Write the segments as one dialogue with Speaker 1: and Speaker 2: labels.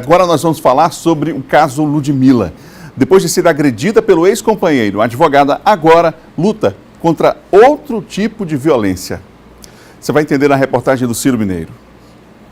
Speaker 1: Agora nós vamos falar sobre o caso Ludmila. Depois de ser agredida pelo ex-companheiro, a advogada agora luta contra outro tipo de violência. Você vai entender na reportagem do Ciro Mineiro.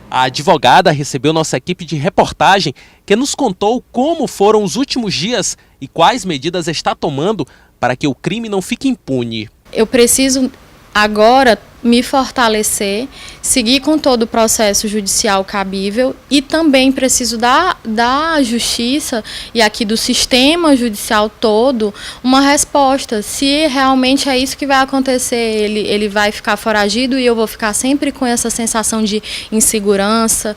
Speaker 2: A advogada recebeu nossa equipe de reportagem que nos contou como foram os últimos dias e quais medidas está tomando para que o crime não fique impune.
Speaker 3: Eu preciso agora me fortalecer, seguir com todo o processo judicial cabível e também preciso da justiça e aqui do sistema judicial todo uma resposta. Se realmente é isso que vai acontecer, ele vai ficar foragido e eu vou ficar sempre com essa sensação de insegurança.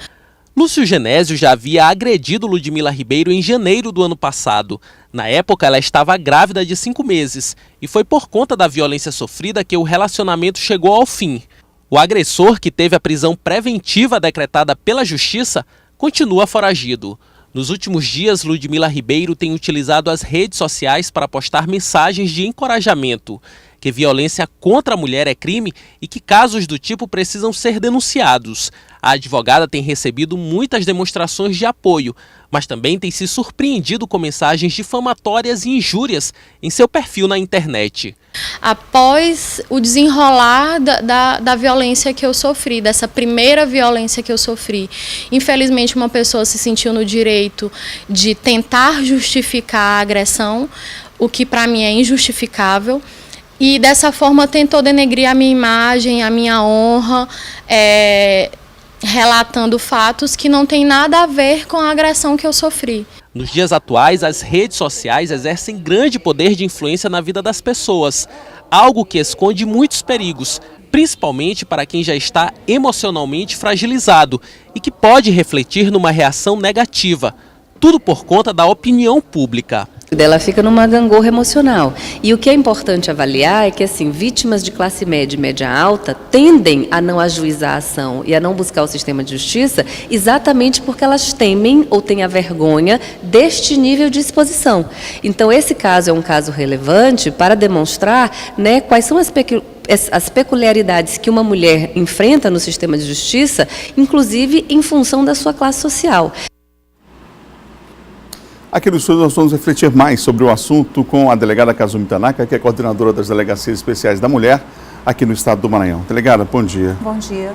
Speaker 2: Lúcio Genésio já havia agredido Ludmila Ribeiro em janeiro do ano passado. Na época, ela estava grávida de 5 meses e foi por conta da violência sofrida que o relacionamento chegou ao fim. O agressor, que teve a prisão preventiva decretada pela Justiça, continua foragido. Nos últimos dias, Ludmila Ribeiro tem utilizado as redes sociais para postar mensagens de encorajamento, que violência contra a mulher é crime e que casos do tipo precisam ser denunciados. A advogada tem recebido muitas demonstrações de apoio, mas também tem se surpreendido com mensagens difamatórias e injúrias em seu perfil na internet.
Speaker 3: Após o desenrolar da violência que eu sofri, dessa primeira violência que eu sofri, infelizmente uma pessoa se sentiu no direito de tentar justificar a agressão, o que para mim é injustificável. E dessa forma tentou denegrir a minha imagem, a minha honra, relatando fatos que não têm nada a ver com a agressão que eu sofri.
Speaker 2: Nos dias atuais, as redes sociais exercem grande poder de influência na vida das pessoas, algo que esconde muitos perigos, principalmente para quem já está emocionalmente fragilizado e que pode refletir numa reação negativa, tudo por conta da opinião pública.
Speaker 4: Ela fica numa gangorra emocional. E o que é importante avaliar é que, assim, vítimas de classe média e média alta tendem a não ajuizar a ação e a não buscar o sistema de justiça exatamente porque elas temem ou têm a vergonha deste nível de exposição. Então, esse caso é um caso relevante para demonstrar, né, quais são as peculiaridades que uma mulher enfrenta no sistema de justiça, inclusive em função da sua classe social.
Speaker 1: Aqui no estúdio nós vamos refletir mais sobre o assunto com a delegada Kazumi Tanaka, que é coordenadora das Delegacias Especiais da Mulher aqui no estado do Maranhão. Delegada, bom dia.
Speaker 5: Bom dia.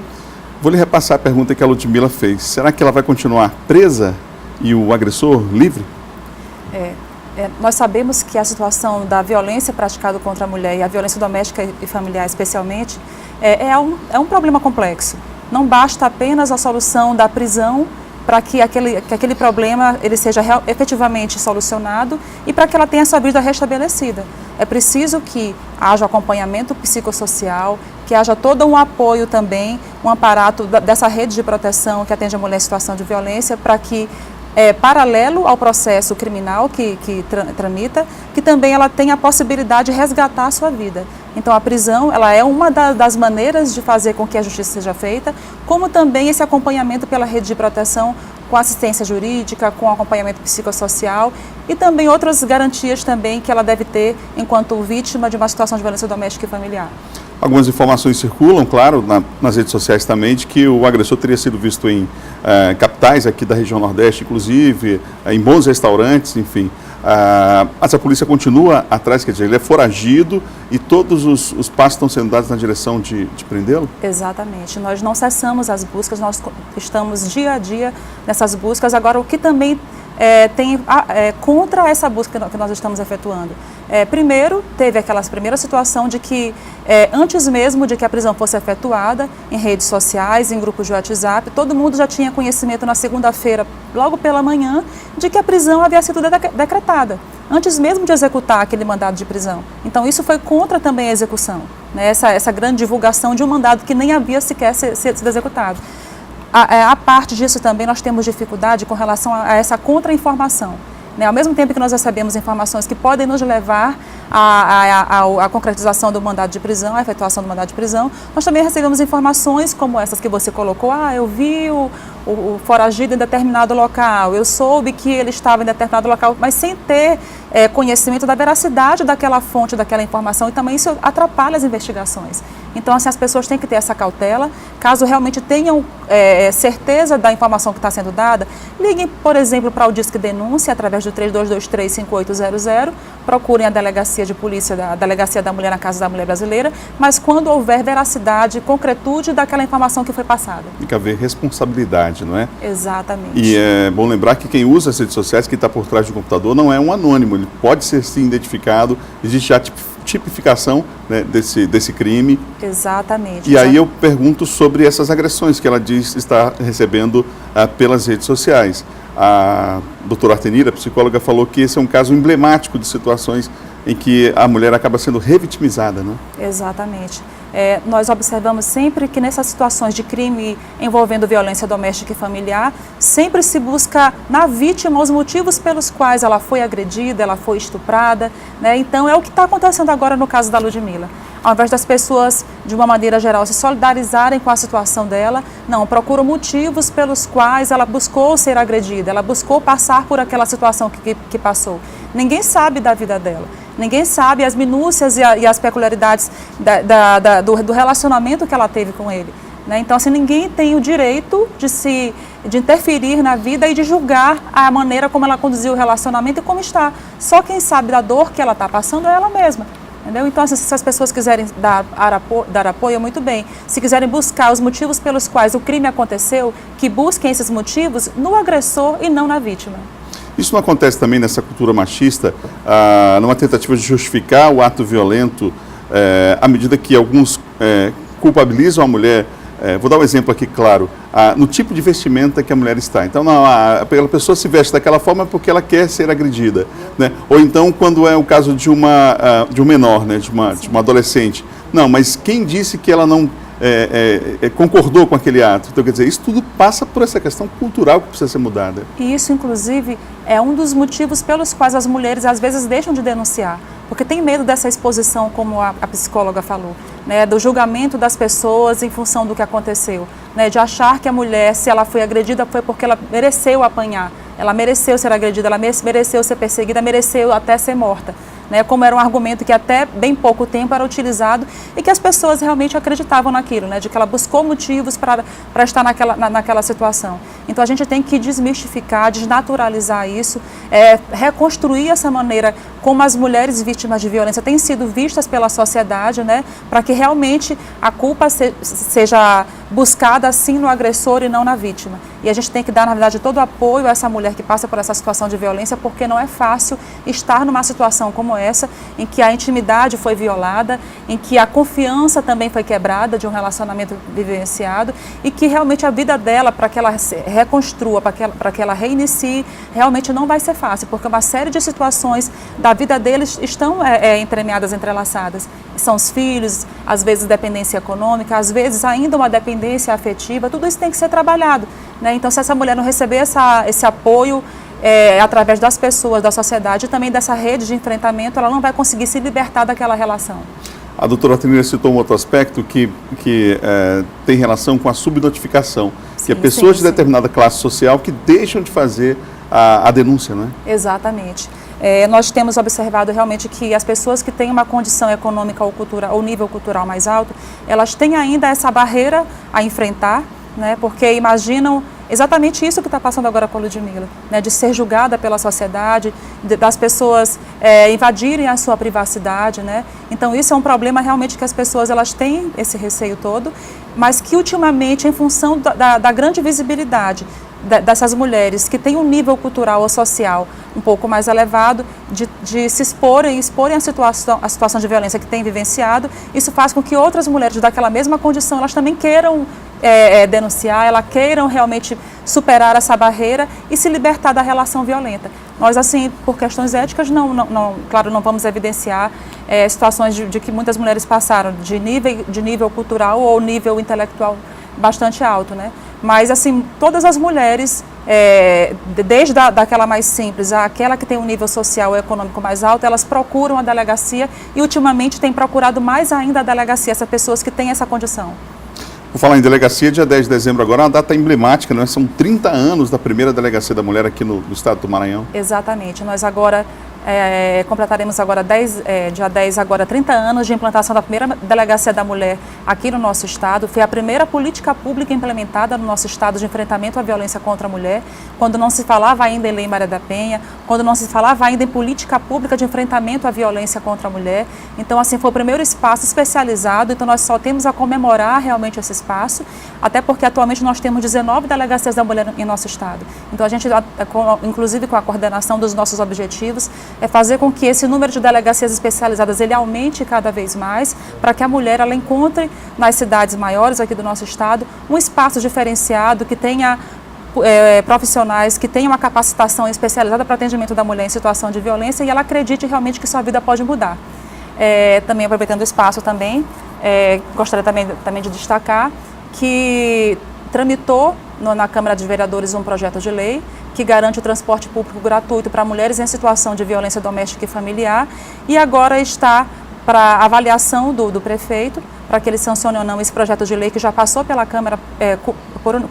Speaker 1: Vou lhe repassar a pergunta que a Ludmila fez. Será que ela vai continuar presa e o agressor livre?
Speaker 5: Nós sabemos que a situação da violência praticada contra a mulher e a violência doméstica e familiar especialmente é um problema complexo. Não basta apenas a solução da prisão para que aquele problema ele seja efetivamente solucionado e para que ela tenha sua vida restabelecida. É preciso que haja acompanhamento psicossocial, que haja todo um apoio também, um aparato dessa rede de proteção que atende a mulher em situação de violência, para que, paralelo ao processo criminal que tramita, que também ela tenha a possibilidade de resgatar a sua vida. Então a prisão ela é uma das maneiras de fazer com que a justiça seja feita, como também esse acompanhamento pela rede de proteção com assistência jurídica, com acompanhamento psicossocial e também outras garantias também que ela deve ter enquanto vítima de uma situação de violência doméstica e familiar.
Speaker 1: Algumas informações circulam, claro, nas redes sociais também, de que o agressor teria sido visto em capitais aqui da região Nordeste, inclusive, em bons restaurantes, enfim. Mas a polícia continua atrás, quer dizer, ele é foragido e todos os passos estão sendo dados na direção de prendê-lo?
Speaker 5: Exatamente. Nós não cessamos as buscas, nós estamos dia a dia nessas buscas. Agora, o que também tem contra essa busca que nós estamos efetuando? Primeiro, teve aquela primeira situação de que, antes mesmo de que a prisão fosse efetuada, em redes sociais, em grupos de WhatsApp, todo mundo já tinha conhecimento na segunda-feira, logo pela manhã, de que a prisão havia sido decretada, antes mesmo de executar aquele mandado de prisão. Então, isso foi contra também a execução, né? Essa grande divulgação de um mandado que nem havia sequer sido executado. A parte disso também nós temos dificuldade com relação a essa contra-informação. Ao mesmo tempo que nós recebemos informações que podem nos levar à concretização do mandado de prisão, à efetuação do mandado de prisão, nós também recebemos informações como essas que você colocou. Eu vi o foragido em determinado local, eu soube que ele estava em determinado local, mas sem ter conhecimento da veracidade daquela fonte, daquela informação, e também isso atrapalha as investigações. Então, assim, as pessoas têm que ter essa cautela. Caso realmente tenham certeza da informação que está sendo dada, liguem, por exemplo, para o Disque Denúncia, através do 3223-5800, procurem a Delegacia de Polícia, a Delegacia da Mulher na Casa da Mulher Brasileira, mas quando houver veracidade, concretude daquela informação que foi passada.
Speaker 1: Tem que haver responsabilidade, não é?
Speaker 5: Exatamente.
Speaker 1: E é bom lembrar que quem usa as redes sociais, que está por trás do computador, não é um anônimo, ele pode ser sim identificado, existe a tipificação, né, desse crime.
Speaker 5: Exatamente.
Speaker 1: E aí eu pergunto sobre essas agressões que ela diz estar recebendo pelas redes sociais. A doutora Artenira, psicóloga, falou que esse é um caso emblemático de situações em que a mulher acaba sendo revitimizada, né?
Speaker 5: Exatamente. Nós observamos sempre que nessas situações de crime envolvendo violência doméstica e familiar, sempre se busca na vítima os motivos pelos quais ela foi agredida, ela foi estuprada, né? Então é o que está acontecendo agora no caso da Ludmila. Ao invés das pessoas, de uma maneira geral, se solidarizarem com a situação dela, não, procuram motivos pelos quais ela buscou ser agredida, ela buscou passar por aquela situação que passou. Ninguém sabe da vida dela. Ninguém sabe as minúcias e as peculiaridades do relacionamento que ela teve com ele, né? Então, assim, ninguém tem o direito de interferir na vida e de julgar a maneira como ela conduziu o relacionamento e como está. Só quem sabe da dor que ela está passando é ela mesma. Entendeu? Então, assim, se as pessoas quiserem dar apoio, muito bem. Se quiserem buscar os motivos pelos quais o crime aconteceu, que busquem esses motivos no agressor e não na vítima.
Speaker 1: Isso não acontece também nessa cultura machista, numa tentativa de justificar o ato violento, à medida que alguns culpabilizam a mulher. Vou dar um exemplo aqui, claro, no tipo de vestimenta que a mulher está. Então, aquela pessoa se veste daquela forma porque ela quer ser agredida, né? Ou então, quando é o caso de um menor, né? de uma adolescente. Não, mas quem disse que ela não concordou com aquele ato? Então, quer dizer, isso tudo passa por essa questão cultural que precisa ser mudada.
Speaker 5: E isso, inclusive, é um dos motivos pelos quais as mulheres, às vezes, deixam de denunciar. Porque tem medo dessa exposição, como a psicóloga falou, né, do julgamento das pessoas em função do que aconteceu, né, de achar que a mulher, se ela foi agredida, foi porque ela mereceu apanhar, ela mereceu ser agredida, ela mereceu ser perseguida, mereceu até ser morta. Né, como era um argumento que até bem pouco tempo era utilizado e que as pessoas realmente acreditavam naquilo, né, de que ela buscou motivos para estar naquela situação. Então a gente tem que desmistificar, desnaturalizar isso, reconstruir essa maneira como as mulheres vítimas de violência têm sido vistas pela sociedade, né, para que realmente a culpa seja buscada assim no agressor e não na vítima. E a gente tem que dar, na verdade, todo o apoio a essa mulher que passa por essa situação de violência, porque não é fácil estar numa situação como essa, em que a intimidade foi violada, em que a confiança também foi quebrada de um relacionamento vivenciado e que realmente a vida dela, para que ela se reconstrua, para que ela reinicie, realmente não vai ser fácil, porque uma série de situações da vida deles estão entremeadas, entrelaçadas. São os filhos, às vezes dependência econômica, às vezes ainda uma dependência afetiva, tudo isso tem que ser trabalhado, né? Então, se essa mulher não receber esse apoio através das pessoas, da sociedade e também dessa rede de enfrentamento, ela não vai conseguir se libertar daquela relação.
Speaker 1: A doutora Artenira citou um outro aspecto que tem relação com a subnotificação, que é pessoas de determinada classe social que deixam de fazer a denúncia, não é?
Speaker 5: Exatamente. Nós temos observado realmente que as pessoas que têm uma condição econômica ou cultural, ou nível cultural mais alto, elas têm ainda essa barreira a enfrentar, né, porque imaginam exatamente isso que está passando agora com a Ludmila, né, de ser julgada pela sociedade, das pessoas invadirem a sua privacidade, né? Então isso é um problema realmente que as pessoas elas têm esse receio todo, mas que ultimamente, em função da grande visibilidade dessas mulheres que têm um nível cultural ou social um pouco mais elevado, de se exporem a situação de violência que têm vivenciado, isso faz com que outras mulheres daquela mesma condição, elas também queiram denunciar, elas queiram realmente superar essa barreira e se libertar da relação violenta. Nós, assim, por questões éticas, claro, não vamos evidenciar situações de que muitas mulheres passaram de nível cultural ou nível intelectual bastante alto, né? Mas, assim, todas as mulheres, desde daquela mais simples àquela que tem um nível social e econômico mais alto, elas procuram a delegacia e, ultimamente, têm procurado mais ainda a delegacia, essas pessoas que têm essa condição.
Speaker 1: Por falar em delegacia, dia 10 de dezembro agora é uma data emblemática, não é? São 30 anos da primeira delegacia da mulher aqui no estado do Maranhão.
Speaker 5: Exatamente. Nós agora completaremos agora dia 10, agora 30 anos de implantação da primeira Delegacia da Mulher aqui no nosso estado. Foi a primeira política pública implementada no nosso estado de enfrentamento à violência contra a mulher, quando não se falava ainda em Lei Maria da Penha, quando não se falava ainda em política pública de enfrentamento à violência contra a mulher. Então, assim, foi o primeiro espaço especializado, então nós só temos a comemorar realmente esse espaço, até porque atualmente nós temos 19 Delegacias da Mulher em nosso estado. Então, a gente, inclusive com a coordenação dos nossos objetivos, é fazer com que esse número de delegacias especializadas ele aumente cada vez mais, para que a mulher ela encontre nas cidades maiores aqui do nosso estado um espaço diferenciado que tenha profissionais que tenham uma capacitação especializada para atendimento da mulher em situação de violência e ela acredite realmente que sua vida pode mudar. Também aproveitando o espaço também, gostaria também de destacar que tramitou na Câmara de Vereadores um projeto de lei que garante o transporte público gratuito para mulheres em situação de violência doméstica e familiar e agora está para avaliação do prefeito, para que ele sancione ou não esse projeto de lei que já passou pela Câmara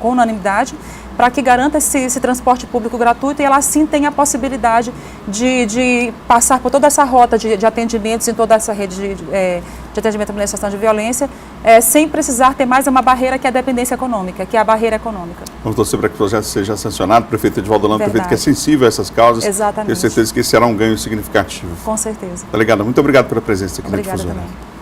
Speaker 5: com unanimidade, para que garanta esse transporte público gratuito e ela assim tenha a possibilidade de passar por toda essa rota de atendimentos em toda essa rede de atendimento à mulher em situação de violência, sem precisar ter mais uma barreira que é a dependência econômica, que é a barreira econômica.
Speaker 1: Vamos torcer para que o projeto seja sancionado. O prefeito Edivaldo Holanda, prefeito que é sensível a essas causas.
Speaker 5: Exatamente.
Speaker 1: Tenho certeza que esse será um ganho significativo.
Speaker 5: Com certeza.
Speaker 1: Delegada, muito obrigado pela presença aqui na
Speaker 5: Obrigada
Speaker 1: Difusora.
Speaker 5: também.